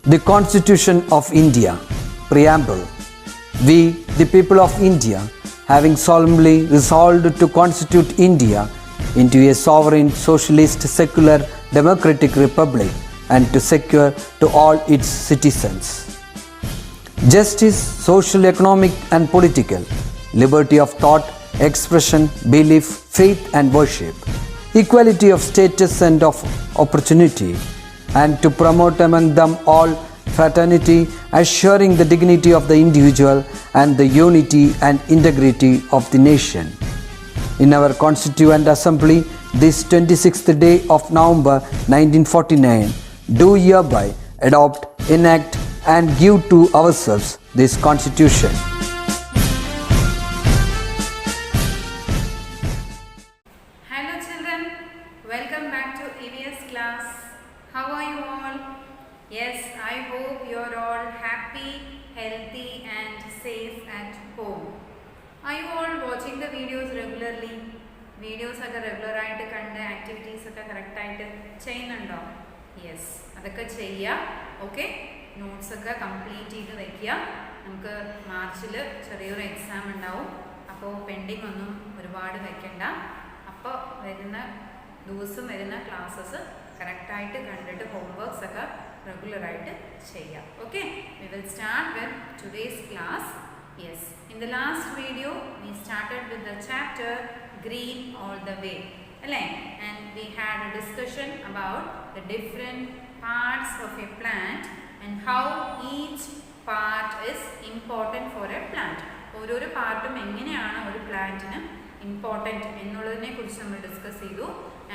The Constitution of India, Preamble. We, the people of India, having solemnly resolved to constitute India into a sovereign, socialist, secular, democratic republic and to secure to all its citizens justice, social, economic and political, liberty of thought, expression, belief, faith and worship, equality of status and of opportunity, and to promote among them all fraternity, assuring the dignity of the individual and the unity and integrity of the nation. In our Constituent Assembly, this 26th day of November 1949, do hereby adopt, enact and give to ourselves this Constitution. Hello children, welcome back to EVS class. How are you all? Yes, I hope you are all happy, healthy and safe at home. Are you all watching the videos regularly? Videos ഒക്കെ regular ആയിട്ട് കണ്ട് activities ഒക്കെ correct ആയിട്ട് ചെയ്യുന്നുണ്ടോ? Yes, അതൊക്കെ ചെയ്യുക. Okay, notes ഒക്കെ complete ചെയ്ത് വെക്കുക. നമുക്ക് മാർച്ചിൽ ചെറിയൊരു എക്സാം ഉണ്ടാവും. അപ്പോൾ പെൻഡിങ് ഒന്നും ഒരുപാട് വെക്കണ്ട. അപ്പോൾ വരുന്ന ദിവസം വരുന്ന ക്ലാസ്സസ് കറക്റ്റായിട്ട് കണ്ടിട്ട് ഹോംവർക്ക്സ് ഒക്കെ റെഗുലറായിട്ട് ചെയ്യാം. Okay, we will start with today's class. Yes, in the last video we started with the chapter green all the way, and we had a discussion about the different parts of a plant and how each part is important for a plant. ഓരോരോ പാർട്ടും എങ്ങനെയാണ് ഒരു പ്ലാന്റിന് important എന്നുള്ളതിനെ കുറിച്ച് നമ്മൾ discuss ചെയ്തു.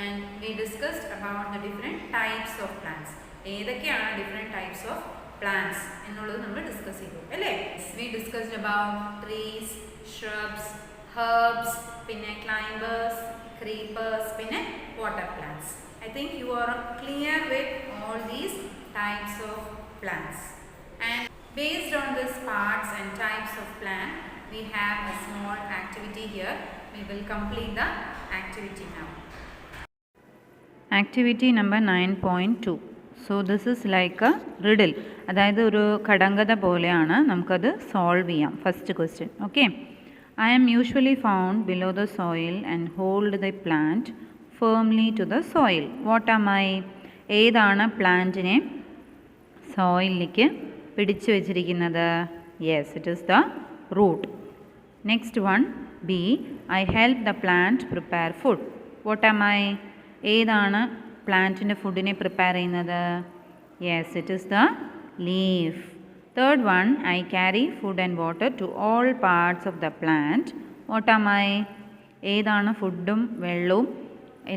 And we discussed about the different types of plants. ഏതൊക്കെയാണ് ഡിഫറെൻറ്റ് ടൈപ്സ് ഓഫ് പ്ലാന്റ്സ് എന്നുള്ളത് നമ്മൾ ഡിസ്കസ് ചെയ്തു അല്ലേ. We discussed about trees, shrubs, herbs, പിന്നെ ക്ലൈംബേഴ്സ്, ക്രീപ്പേഴ്സ്, പിന്നെ water plants. I think you are clear with all these types of plants. And based on these parts and types of plant, we have a small activity here. We will complete the activity now. Activity number 9.2. So this is like a riddle. അതായത് ഒരു കടങ്കഥ പോലെയാണ്, നമുക്കത് solve ചെയ്യാം. First question. Okay, I am usually found below the soil and hold the plant firmly to the soil. What am I? ഏതാണ് പ്ലാന്റിനെ സോയിലിലേക്ക് പിടിച്ചു വെച്ചിരിക്കുന്നത്? Yes, it is the root. Next one, B, I help the plant prepare food. What am I? ഏതാണ് പ്ലാന്റിൻ്റെ ഫുഡിനെ prepare ചെയ്യുന്നത്? Yes, it is the leaf. Third one, I carry food and water to all parts of the plant. What am I? ഏതാണ് ഫുഡും വെള്ളവും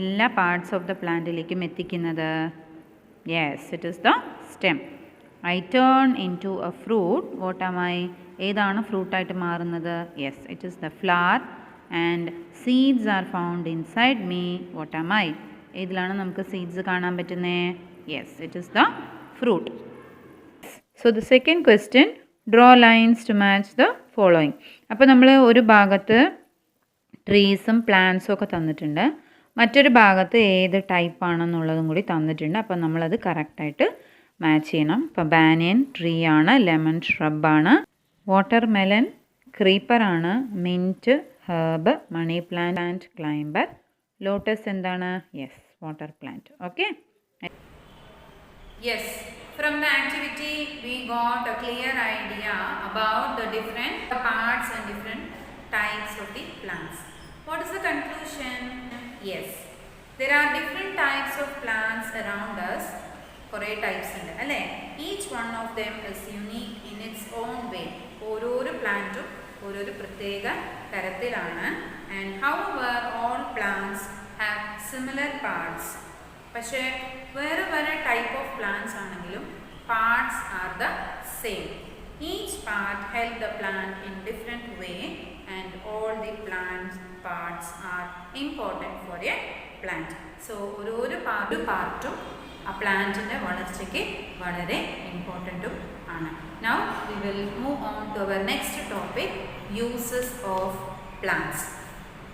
എല്ലാ parts of the പ്ലാന്റിലേക്കും എത്തിക്കുന്നത്? Yes, it is the stem. I turn into a fruit. What am I? ഏതാണ് ഫ്രൂട്ടായിട്ട് മാറുന്നത്? Yes, it is the flower. And seeds are found inside me. What am I? ഏതിലാണ് നമുക്ക് സീഡ്സ് കാണാൻ പറ്റുന്നത്? Yes, it is the fruit. So the second question, draw lines to match the following. അപ്പോൾ നമ്മൾ ഒരു ഭാഗത്ത് ട്രീസും പ്ലാന്റ്സും ഒക്കെ തന്നിട്ടുണ്ട്, മറ്റൊരു ഭാഗത്ത് ഏത് ടൈപ്പാണെന്നുള്ളതും കൂടി തന്നിട്ടുണ്ട്. അപ്പോൾ നമ്മളത് കറക്റ്റായിട്ട് മാച്ച് ചെയ്യണം. ഇപ്പോൾ ബാനിയൻ ട്രീ ആണ്, ലെമൺ ഷ്രബാണ്, വാട്ടർ മെലൺ ക്രീപ്പറാണ്, mint herb, money plant climber, lotus എന്താണ്? Yes, water plant. Okay, yes, from the activity we got a clear idea about the different parts and different types of the plants. What is the conclusion? Yes, there are different types of plants around us. കുറേ types ഉണ്ട് അല്ലേ. Each one of them is unique in its own way. ഓരോരോ പ്ലാന്റും ഓരോരോ പ്രത്യേക തരത്തിലാണ്. And however all plants have similar parts. പക്ഷേ വേറെ വേറെ ടൈപ്പ് ഓഫ് പ്ലാന്റ്സ് ആണെങ്കിലും parts are the same. Each part help the plant in different way and all the plants parts are important for a plant. So ഓരോരോ പാർട്ടും ആ പ്ലാന്റിൻ്റെ വളർച്ചയ്ക്ക് വളരെ ഇമ്പോർട്ടൻറ്റും ആണ്. Now we will move on to our next topic, uses of plants.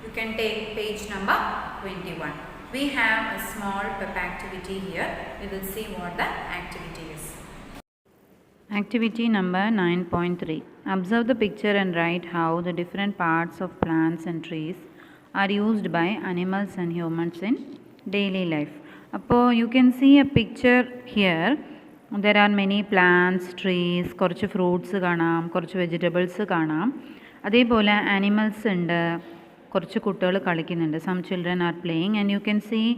You can take page number 21. We have a small pep activity here. We will see what the activity is. Activity number 9.3. Observe the picture and write how the different parts of plants and trees are used by animals and humans in daily life. അപ്പോൾ you can see a picture here. There are many plants, trees, കുറച്ച് fruits കാണാം, കുറച്ച് vegetables കാണാം. അതേപോലെ animals ഉണ്ട്, കുറച്ച് കുട്ടികൾ കളിക്കുന്നുണ്ട്. Some children are playing and you can see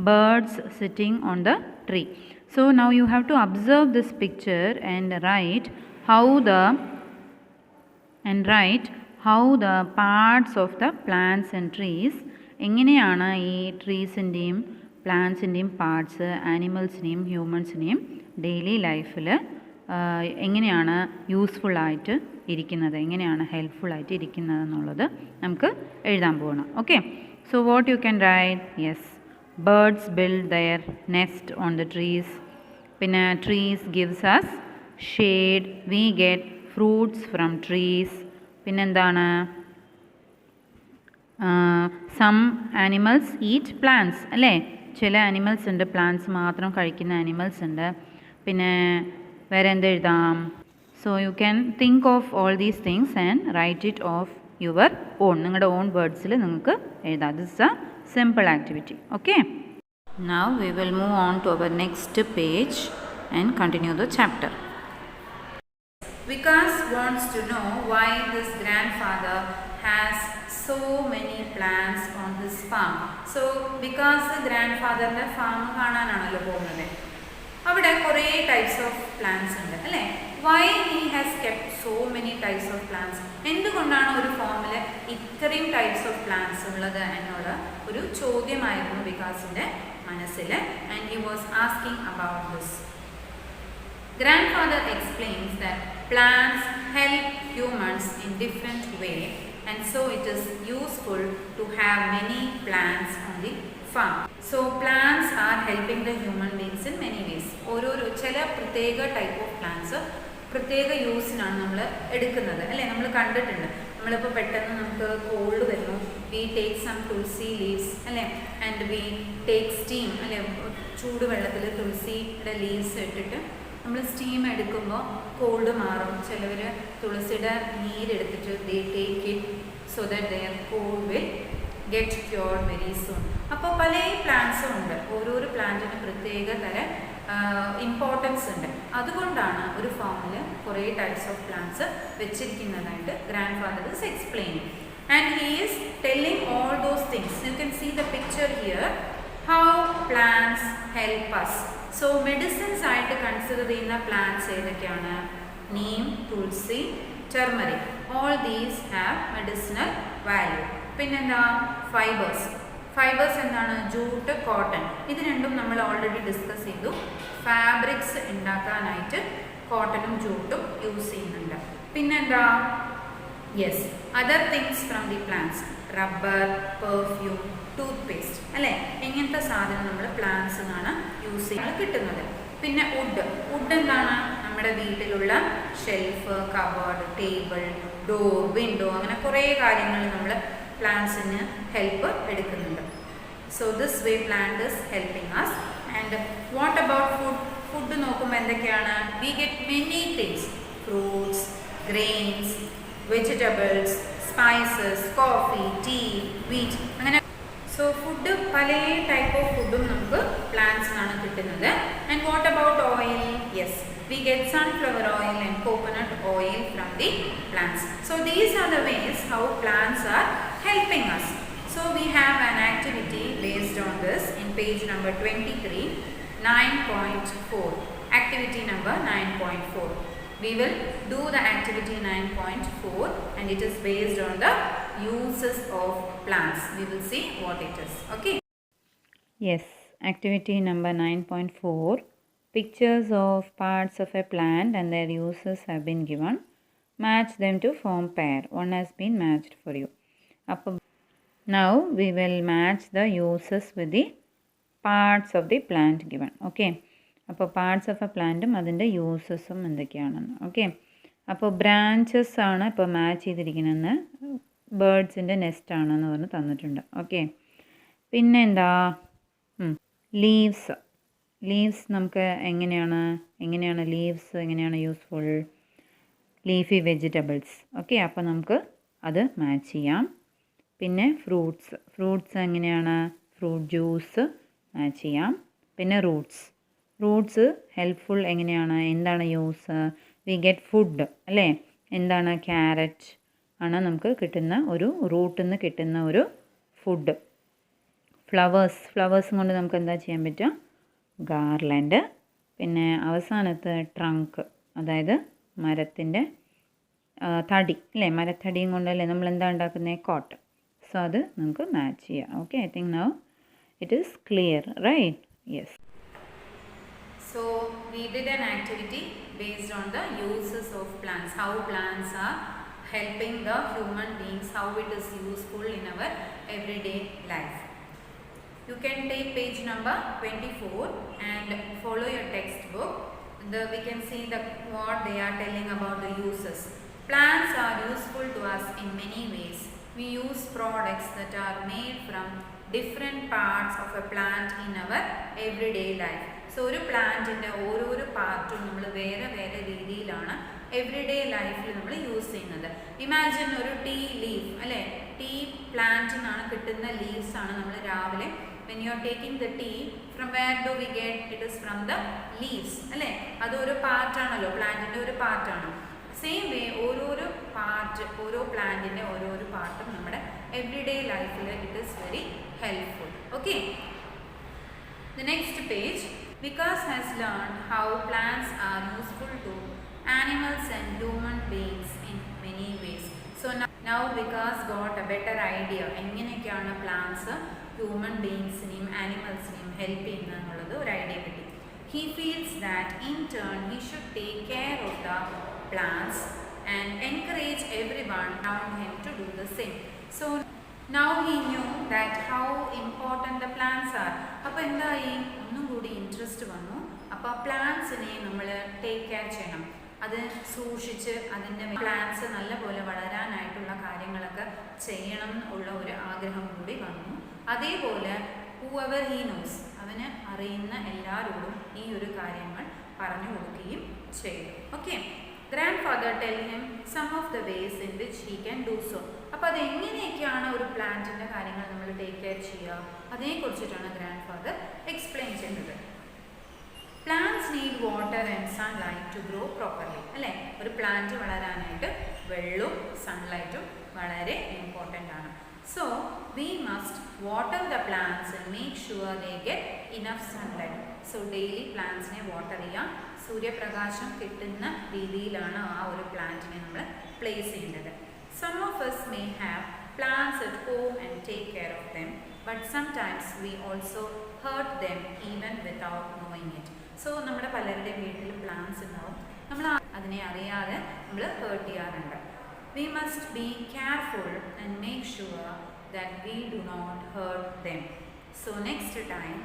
birds sitting on the tree. So now you have to observe this picture and write how the parts of the plants and trees എങ്ങനെയാണ് ഈ ട്രീസിൻ്റെയും പ്ലാന്റ്സിൻ്റെയും parts ആനിമൽസിനെയും ഹ്യൂമൻസിനെയും daily ലൈഫിൽ എങ്ങനെയാണ് യൂസ്ഫുള്ളായിട്ട് ഇരിക്കുന്നത്, എങ്ങനെയാണ് ഹെൽപ്ഫുള്ളായിട്ട് ഇരിക്കുന്നത് എന്നുള്ളത് നമുക്ക് എഴുതാൻ പോകണം. Okay, so what you can write? Yes, birds build their nest on the trees. പിന്നെ trees gives us shade, we get fruits from trees. പിന്നെന്താണ്? some animals eat plants, അല്ലേ? ചില ആനിമൽസ് ഉണ്ട്, പ്ലാന്റ്സ് മാത്രം കഴിക്കുന്ന ആനിമൽസ് ഉണ്ട്. പിന്നെ വേറെ എന്ത് എഴുതാം? So you can think of all these things and write it of your own, നിങ്ങളുടെ ഓൺ വേർഡ്സിൽ നിങ്ങൾക്ക് എഴുതാം. This is a simple activity. Okay, now we will move on to our next page and continue the chapter. Vikas wants to know why his grandfather has so many plants on his farm. So Vikas grandfather farm കാണാനാണല്ലോ പോകുന്നത്. അവിടെ കുറേ types of plants ഉണ്ട് അല്ലേ? Why he has kept so many types of plants? എന്തുകൊണ്ടാണ് ഒരു ഫോമിൽ ഇത്രയും types of plants ഉള്ളത് എന്നുള്ള ഒരു ചോദ്യമായിരുന്നു വികാസിൻ്റെ മനസ്സിൽ. And he was asking about this. Grandfather explains that plants help humans in different way, and so it is useful to have many plants on the farm. So plants are helping the human beings in many ways. ഓരോരോ ചില പ്രത്യേക type of plants പ്രത്യേക യൂസിനാണ് നമ്മൾ എടുക്കുന്നത് അല്ലേ? നമ്മൾ കണ്ടിട്ടുണ്ട്. നമ്മളിപ്പോൾ പെട്ടെന്ന് നമുക്ക് കോൾഡ് വരുന്നു, we take some tulsi leaves അല്ലേ, ആൻഡ് വി ടേക്ക് സ്റ്റീം അല്ലേ? ചൂടുവെള്ളത്തിൽ തുളസിയുടെ ലീവ്സ് ഇട്ടിട്ട് നമ്മൾ സ്റ്റീം എടുക്കുമ്പോൾ കോൾഡ് മാറും. ചിലവർ തുളസിയുടെ നീരെടുത്തിട്ട് they take it so that their cold will get cured very soon. അപ്പോൾ പല പ്ലാന്റ്സും ഉണ്ട്, ഓരോരോ പ്ലാന്റിന് പ്രത്യേക തരം ഇമ്പോർട്ടൻസ് ഉണ്ട്. അതുകൊണ്ടാണ് ഒരു ഫാമിൽ കുറേ ടൈപ്സ് ഓഫ് പ്ലാന്റ്സ് വെച്ചിരിക്കുന്നതായിട്ട് grandfather is explaining. And he is telling all those things. You can see the picture here how plants help us. So medicines ആയിട്ട് കൺസിഡർ ചെയ്യുന്ന പ്ലാന്റ്സ് ഏതൊക്കെയാണ്? Neem, tulsi, turmeric, all these have medicinal value. പിന്നെന്താ? Fibres എന്താണ്? Jute, cotton. ഇത് രണ്ടും നമ്മൾ already discuss ചെയ്തു. Fabrics ഉണ്ടാക്കാനായിട്ട് കോട്ടണും ജൂട്ടും യൂസ് ചെയ്യുന്നുണ്ട്. പിന്നെന്താ? Yes, other things from the plants, rubber, perfume, tooth paste അല്ലേ? ഇങ്ങനത്തെ സാധനം നമ്മൾ പ്ലാന്റ്സിൽ നിന്നാണ് യൂസ് ചെയ്യാൻ കിട്ടുന്നത്. പിന്നെ വുഡ് എന്താണ്? നമ്മുടെ വീട്ടിലുള്ള shelf, cupboard, table, door, window, അങ്ങനെ കുറേ കാര്യങ്ങൾ നമ്മൾ പ്ലാന്റ്സിന് ഹെൽപ്പ് എടുക്കുന്നുണ്ട്. So this way plant is helping us. And what about food നോക്കുമ്പോൾ എന്തൊക്കെയാണ്? We get many things, fruits, grains, vegetables, spices, coffee, tea, wheat, അങ്ങനെ. സോ ഫുഡ് പല ടൈപ്പ് ഓഫ് ഫുഡും നമുക്ക് പ്ലാന്റ്സിനാണ് കിട്ടുന്നത്. And what about oil? Yes, we get sunflower oil and coconut oil from the plants. So these are the ways how plants are helping us. So we have an activity based on this in page number 23, 9.4. Activity number 9.4. We will do the activity 9.4 and it is based on the uses of plants. We will see what it is. Okay. Yes, activity number 9.4. Pictures of parts of a plant and their uses have been given. Match them to form pair. One has been matched for you. Now we will match the uses with the parts of the plant given. Okay. അപ്പോൾ parts of A പ്ലാന്റും അതിൻ്റെ യൂസസും എന്തൊക്കെയാണെന്ന്. Okay, അപ്പോൾ branches ആണ് ഇപ്പോൾ match ചെയ്തിരിക്കുന്നതെന്ന്, ബേർഡ്സിൻ്റെ nest ആണെന്ന് പറഞ്ഞ് തന്നിട്ടുണ്ട്. ഓക്കെ, പിന്നെ എന്താ? ലീവ്സ് ലീവ്സ് നമുക്ക് എങ്ങനെയാണ് ലീവ്സ് എങ്ങനെയാണ് യൂസ്ഫുൾ? Leafy vegetables. ഓക്കെ, അപ്പോൾ നമുക്ക് അത് മാച്ച് ചെയ്യാം. പിന്നെ ഫ്രൂട്ട്സ് എങ്ങനെയാണ്? ഫ്രൂട്ട് ജ്യൂസ് മാച്ച് ചെയ്യാം. പിന്നെ റൂട്ട്സ് ഹെൽപ്ഫുൾ എങ്ങനെയാണ്? എന്താണ് യൂസ്? വി ഗെറ്റ് ഫുഡ് അല്ലേ? എന്താണ്? ക്യാരറ്റ് ആണ് നമുക്ക് കിട്ടുന്ന ഒരു റൂട്ടിൽ നിന്ന് കിട്ടുന്ന ഒരു ഫുഡ്. ഫ്ലവേഴ്സും കൊണ്ട് നമുക്ക് എന്താ ചെയ്യാൻ പറ്റുക? ഗാർലൻഡ്. പിന്നെ അവസാനത്തെ ട്രങ്ക്, അതായത് മരത്തിൻ്റെ തടി അല്ലേ? മരത്തടിയും കൊണ്ടല്ലേ നമ്മൾ എന്താ ഉണ്ടാക്കുന്നത്? കോട്ട്. സോ അത് നമുക്ക് മാച്ച് ചെയ്യാം. Okay, I think now it is clear, right? Yes. So we did an activity based on the uses of plants, how plants are helping the human beings, how it is useful in our everyday life. You can take page number 24 and follow your textbook. We can see what they are telling about the uses. Plants are useful to us in many ways. We use products that are made from different parts of a plant in our everyday life. So ഒരു പ്ലാന്റിൻ്റെ ഓരോരോ പാർട്ടും നമ്മൾ വേറെ രീതിയിലാണ് everyday ലൈഫിൽ നമ്മൾ use ചെയ്യുന്നത്. ഇമാജിൻ ഒരു ടീ ലീഫ് അല്ലേ? ടീ പ്ലാന്റിനാണ് കിട്ടുന്ന ലീവ്സ് ആണ് നമ്മൾ രാവിലെ when you are taking the tea, from where do we get? It is from the leaves അല്ലേ? അതൊരു പാർട്ടാണല്ലോ, പ്ലാന്റിൻ്റെ ഒരു പാർട്ടാണ്. സെയിം വേ ഓരോ പ്ലാന്റിൻ്റെ ഓരോരോ പാർട്ടും നമ്മുടെ എവറിഡേ ലൈഫിൽ it is very helpful. Okay, the next page. Vikas has learned how plants are useful to animals and human beings in many ways. So now Vikas got a better idea എങ്ങനെയൊക്കെയാണ് plants human ബീയിങ്സിനെയും ആനിമൽസിനെയും help ചെയ്യുന്നതെന്നുള്ളത് ഒരു idea കിട്ടി. He feels that in turn he should take care of the plants and encourage everyone around him to do the same. So now he knew that how important the plants are. അപ്പോൾ എന്തായി? ഒന്നും കൂടി interest വന്നു. അപ്പോൾ പ്ലാന്റ്സിനെ നമ്മൾ take care ചെയ്യണം, അത് സൂക്ഷിച്ച് അതിൻ്റെ പ്ലാന്റ്സ് നല്ലപോലെ വളരാനായിട്ടുള്ള കാര്യങ്ങളൊക്കെ ചെയ്യണം എന്നുള്ള ഒരു ആഗ്രഹം കൂടി വന്നു. അതേപോലെ whoever he knows, അവന് അറിയുന്ന എല്ലാവരോടും ഈ ഒരു കാര്യങ്ങൾ പറഞ്ഞു കൊടുക്കുകയും ചെയ്തു. Okay, grandfather tell him some of the ways in which he can do so. അപ്പോൾ അതെങ്ങനെയൊക്കെയാണ് ഒരു പ്ലാന്റിൻ്റെ കാര്യങ്ങൾ നമ്മൾ ടേക്ക് കെയർ ചെയ്യുക, അതേക്കുറിച്ചിട്ടാണ് ഗ്രാൻഡ് ഫാദർ എക്സ്പ്ലെയിൻ ചെയ്യുന്നത്. Plants need water and sunlight to grow properly അല്ലേ? ഒരു പ്ലാന്റ് വളരാനായിട്ട് വെള്ളവും സൺലൈറ്റും വളരെ ഇമ്പോർട്ടൻ്റ് ആണ്. So we must water the plants and make sure they get enough sunlight. So daily പ്ലാന്റ്സിനെ വാട്ടർ ചെയ്യാം, സൂര്യപ്രകാശം കിട്ടുന്ന രീതിയിലാണ് ആ ഒരു പ്ലാന്റിനെ നമ്മൾ പ്ലേസ് ചെയ്യേണ്ടത്. Some of us may have plants at home and take care of them, but sometimes we also hurt them even without knowing it. So നമ്മുടെ പലരുടെയും വീട്ടിൽ പ്ലാന്റ്സ് ഉണ്ടാവും, നമ്മൾ അതിനെ അറിയാതെ നമ്മൾ ഹേർട്ട് ചെയ്യാറുണ്ട്. We must be careful and make sure that we do not hurt them. So next time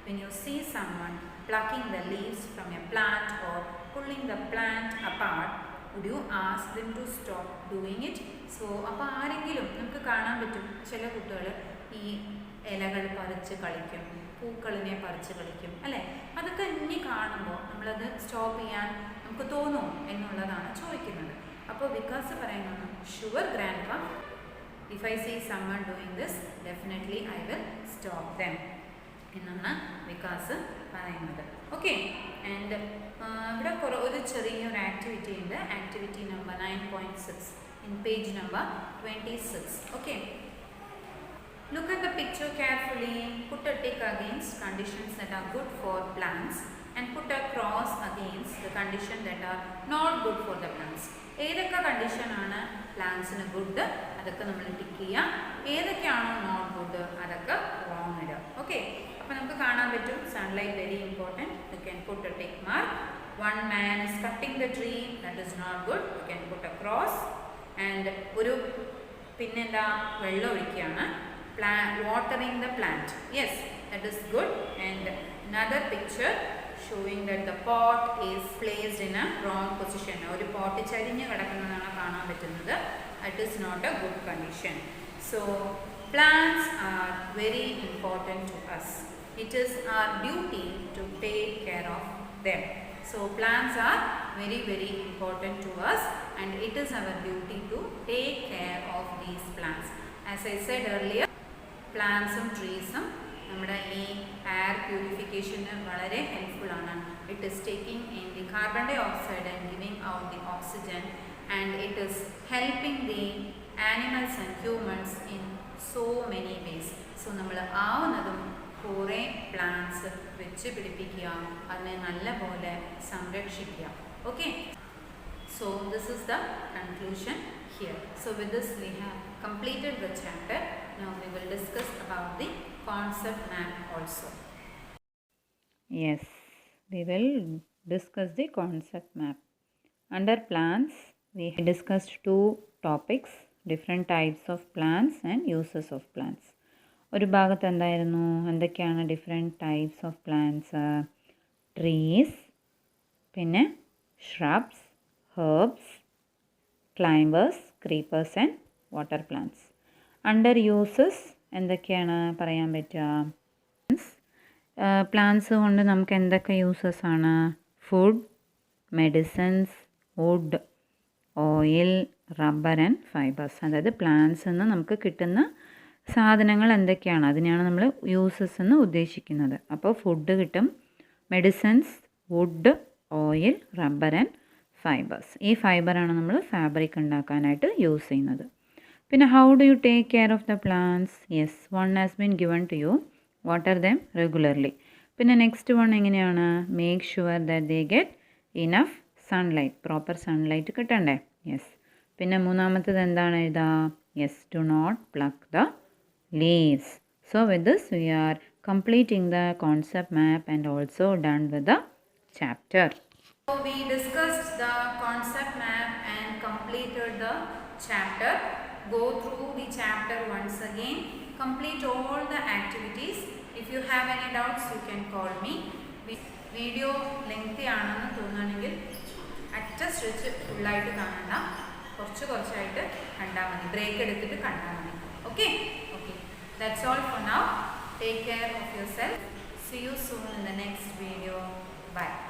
when you see someone plucking the leaves from a plant or pulling the plant apart, would you ask them to stop doing it? So അപ്പോൾ ആരെങ്കിലും നമുക്ക് കാണാൻ പറ്റും, ചില കുട്ടികൾ ഈ ഇലകൾ പറിച്ച് കളിക്കും, പൂക്കളിനെ പറിച്ച് കളിക്കും അല്ലേ? അതൊക്കെ ഇനി കാണുമ്പോൾ നമ്മളത് സ്റ്റോപ്പ് ചെയ്യാൻ നമുക്ക് തോന്നുമോ എന്നുള്ളതാണ് ചോദിക്കുന്നത്. അപ്പോൾ വികാസ് പറയുന്നത് sure grandpa, if I see someone doing this definitely I will stop them എന്നാണ് വികാസ് പറയുന്നത്. ഓക്കെ, ആൻഡ് ഇവിടെ ഒരു ചെറിയൊരു ആക്ടിവിറ്റി ഉണ്ട്, activity number 9.6 in page number 26. Okay, look at the picture carefully, put a tick against conditions that are good for plants and put a cross against the condition that are not good for the plants. ഏതൊക്കെ കണ്ടീഷനാണ് പ്ലാന്റ്സിന് good അതൊക്കെ നമ്മൾ tick ചെയ്യാം, ഏതൊക്കെയാണോ not good അതൊക്കെ wrong ഇടുക. Okay, അപ്പോൾ നമുക്ക് കാണാൻ പറ്റും sunlight very important, you can put a tick mark. One man is cutting the tree, that is not good, you can put a cross. And ഒരു പിന്നെന്താ വെള്ളം ഒഴിക്കുകയാണ്, watering the plant, yes, that is good. And another picture showing that the pot is placed in a wrong position. ഒരു pot ചരിഞ്ഞ് കിടക്കുന്നതാണ് കാണാൻ പറ്റുന്നത്, that is not a good condition. So plants are very important to us. It is our duty to pay them. So plants are very very important to us, and it is our duty to take care of these plants. As I said earlier, പ്ലാന്റ്സും ട്രീസും നമ്മുടെ ഈ air പ്യൂരിഫിക്കേഷന് വളരെ helpful ആണ്. It is taking in the carbon dioxide and giving out the oxygen, and it is helping the animals and humans in so many ways. സോ നമ്മൾ ആവുന്നതും കുറേ plants വെച്ച് പിടിപ്പിക്കുക, അതിനെ നല്ല പോലെ സംരക്ഷിക്കുക. Okay, so this is the conclusion here. So with this we have completed the chapter. Now we will discuss about the concept map also. Yes, we will discuss the concept map. Under plants, we discussed two topics, different types of plants and uses of plants. ഒരു ഭാഗത്ത് എന്തായിരുന്നു, എന്തൊക്കെയാണ് different types of plants? Trees, പിന്നെ shrubs, herbs, climbers, creepers and water plants. Under uses എന്തൊക്കെയാണ് പറയാൻ പറ്റുക? Plants കൊണ്ട് നമുക്ക് എന്തൊക്കെ യൂസസ് ആണ്? Food, medicines, wood, oil, rubber and fibres. അതായത് പ്ലാന്റ്സിൽ നിന്ന് നമുക്ക് കിട്ടുന്ന സാധനങ്ങൾ എന്തൊക്കെയാണ്, അതിനെയാണ് നമ്മൾ യൂസസ് എന്ന് ഉദ്ദേശിക്കുന്നത്. അപ്പോൾ ഫുഡ് കിട്ടും, medicines, wood, oil, rubber and fibres. ഈ ഫൈബറാണ് നമ്മൾ ഫാബ്രിക് ഉണ്ടാക്കാനായിട്ട് യൂസ് ചെയ്യുന്നത്. പിന്നെ how do you take care of the plants? Yes, one has been given to you. Water them regularly. പിന്നെ നെക്സ്റ്റ് വൺ എങ്ങനെയാണ്? Make sure that they get enough sunlight, proper sunlight കിട്ടണ്ടേ? Yes. പിന്നെ മൂന്നാമത്തത് എന്താണ് എഴുതുക? Yes, do not pluck the leaves. So with this we are completing the concept map and also done with the chapter. So we discussed the concept map and completed the chapter. Go through the chapter once again. Complete all the activities. If you have any doubts, you can call me. Video lengthy ആണെന്ന് തോന്നുകയാണെങ്കിൽ അറ്റ stretch ഫുള്ളായിട്ട് കാണണ്ട, കുറച്ചായിട്ട് കണ്ടാൽ മതി, break എടുത്തിട്ട് കണ്ടാൽ മതി. Okay, that's all for now. Take care of yourself. See you soon in the next video. Bye.